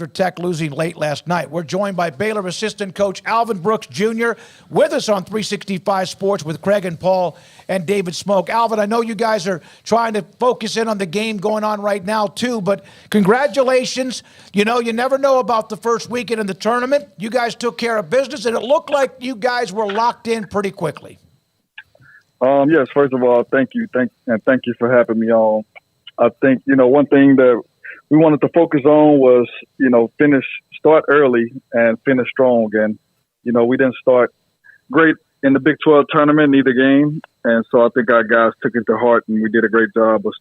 Tech losing late last night. We're joined by Baylor assistant coach Alvin Brooks Jr. with us on 365 Sports with Craig and Paul and David Smoke. Alvin, I know you guys are trying to focus in on the game going on right now too, but congratulations. You know, you never know about the first weekend in the tournament. You guys took care of business, and it looked like you guys were locked in pretty quickly. Yes, first of all, thank you for having me on. I think, one thing that we wanted to focus on was, start early and finish strong. And, we didn't start great in the Big 12 tournament, neither game. And so I think our guys took it to heart, and we did a great job of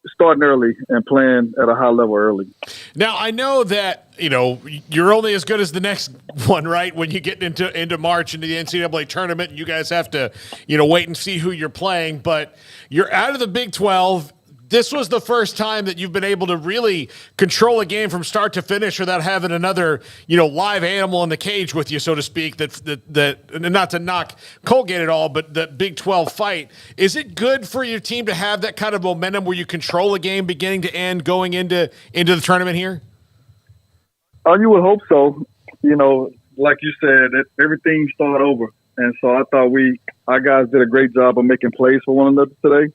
starting early and playing at a high level early. Now, I know that, you're only as good as the next one, right? When you get into March into the NCAA tournament, and you guys have to, wait and see who you're playing. But you're out of the Big 12. This was the first time that you've been able to really control a game from start to finish without having another, live animal in the cage with you, so to speak, that not to knock Colgate at all, but the Big 12 fight. Is it good for your team to have that kind of momentum where you control a game beginning to end going into the tournament here? You would hope so. Like you said, everything started over. And so I thought our guys did a great job of making plays for one another today.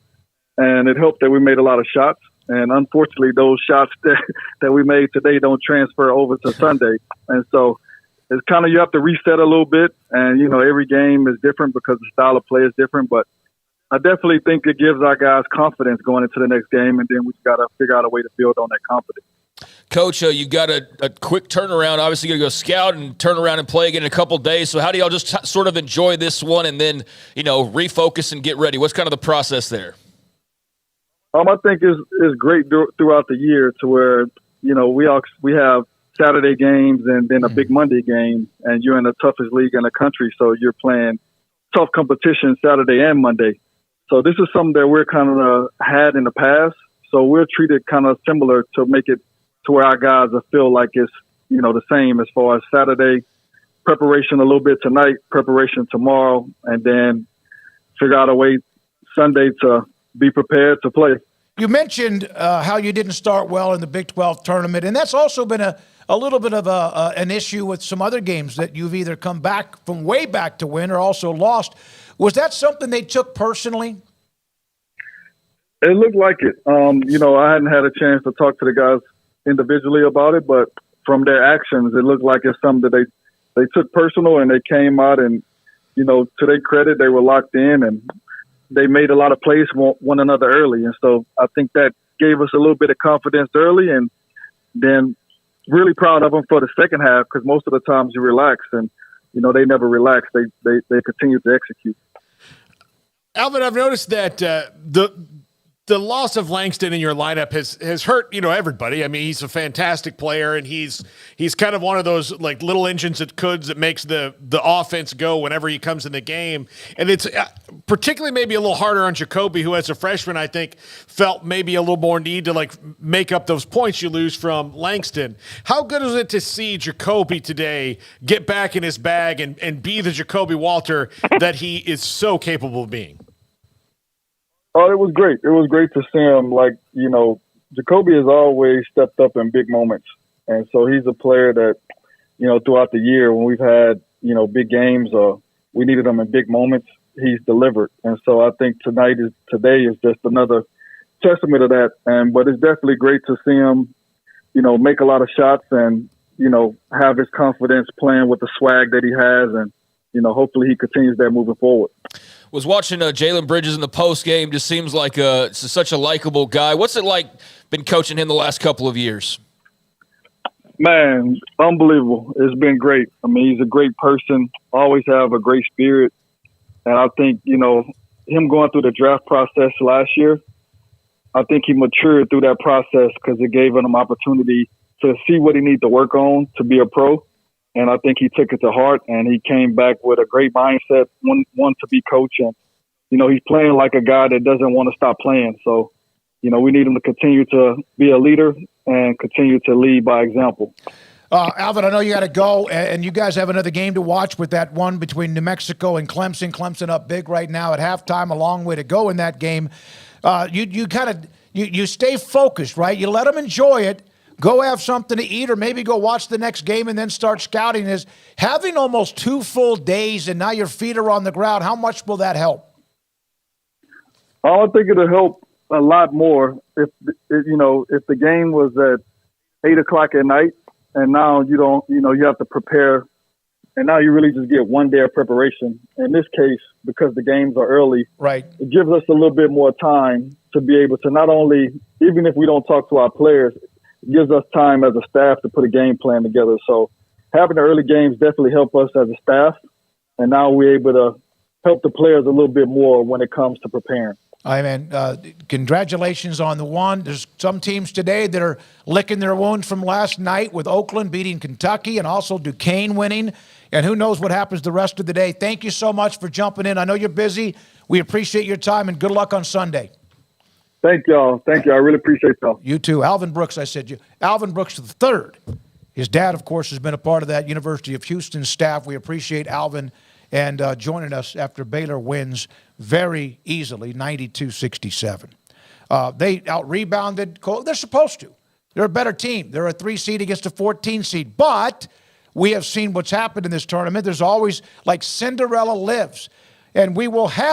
And it helped that we made a lot of shots. And unfortunately, those shots that we made today don't transfer over to Sunday. And so it's kind of, you have to reset a little bit. And, every game is different because the style of play is different. But I definitely think it gives our guys confidence going into the next game. And then we've got to figure out a way to build on that confidence. Coach, you got a quick turnaround. Obviously, you're going to go scout and turn around and play again in a couple of days. So how do y'all just sort of enjoy this one and then, refocus and get ready? What's kind of the process there? I think is great throughout the year to where, we have Saturday games and then a big Monday game, and you're in the toughest league in the country. So you're playing tough competition Saturday and Monday. So this is something that we're kind of had in the past. So we're treated kind of similar to make it to where our guys feel like it's, the same as far as Saturday preparation a little bit tonight, preparation tomorrow, and then figure out a way Sunday to be prepared to play. You mentioned how you didn't start well in the Big 12 tournament, and that's also been a little bit of an issue with some other games that you've either come back from way back to win or also lost. Was that something they took personally? It looked like it. I hadn't had a chance to talk to the guys individually about it, but from their actions, it looked like it's something that they took personal, and they came out and, to their credit, they were locked in and they made a lot of plays for one another early. And so I think that gave us a little bit of confidence early, and then really proud of them for the second half, because most of the times you relax, and, they never relax. They continue to execute. Alvin, I've noticed that the loss of Langston in your lineup has hurt, everybody. I mean, he's a fantastic player, and he's kind of one of those like little engines that makes the offense go whenever he comes in the game. And it's particularly maybe a little harder on Jacoby, who as a freshman, I think, felt maybe a little more need to make up those points you lose from Langston. How good is it to see Jacoby today get back in his bag and be the Jacoby Walter that he is so capable of being? Oh, it was great. It was great to see him. Jacoby has always stepped up in big moments. And so he's a player that, throughout the year when we've had, big games or we needed him in big moments, he's delivered. And so I think today is just another testament of that. But it's definitely great to see him, make a lot of shots and, have his confidence playing with the swag that he has. And, hopefully he continues that moving forward. Was watching Jalen Bridges in the post game. Just seems like such a likable guy. What's it like been coaching him the last couple of years? Man, unbelievable. It's been great. I mean, he's a great person, always have a great spirit. And I think, him going through the draft process last year, I think he matured through that process because it gave him an opportunity to see what he needs to work on to be a pro. And I think he took it to heart, and he came back with a great mindset, one to be coaching. He's playing like a guy that doesn't want to stop playing. So, we need him to continue to be a leader and continue to lead by example. Alvin, I know you got to go, and you guys have another game to watch with that one between New Mexico and Clemson. Clemson up big right now at halftime, a long way to go in that game. You stay focused, right? You let them enjoy it. go have something to eat or maybe go watch the next game and then start scouting, is having almost 2 full days and now your feet are on the ground. How much will that help? I think it'll help a lot more if the game was at 8 o'clock at night and now you have to prepare, and now you really just get 1 day of preparation. In this case, because the games are early, right, it gives us a little bit more time to be able to not only, even if we don't talk to our players, it gives us time as a staff to put a game plan together. So having the early games definitely help us as a staff, and now we're able to help the players a little bit more when it comes to preparing. I mean, congratulations on the one. There's some teams today that are licking their wounds from last night with Oakland beating Kentucky and also Duquesne winning. And who knows what happens the rest of the day. Thank you so much for jumping in. I know you're busy. We appreciate your time, and good luck on Sunday. Thank y'all. Thank you. I really appreciate y'all. You too. Alvin Brooks, I said you. Alvin Brooks III. His dad, of course, has been a part of that University of Houston staff. We appreciate Alvin and joining us after Baylor wins very easily, 92-67. They out-rebounded. They're supposed to. They're a better team. They're a 3 seed against a 14 seed. But we have seen what's happened in this tournament. There's always, like, Cinderella lives. And we will have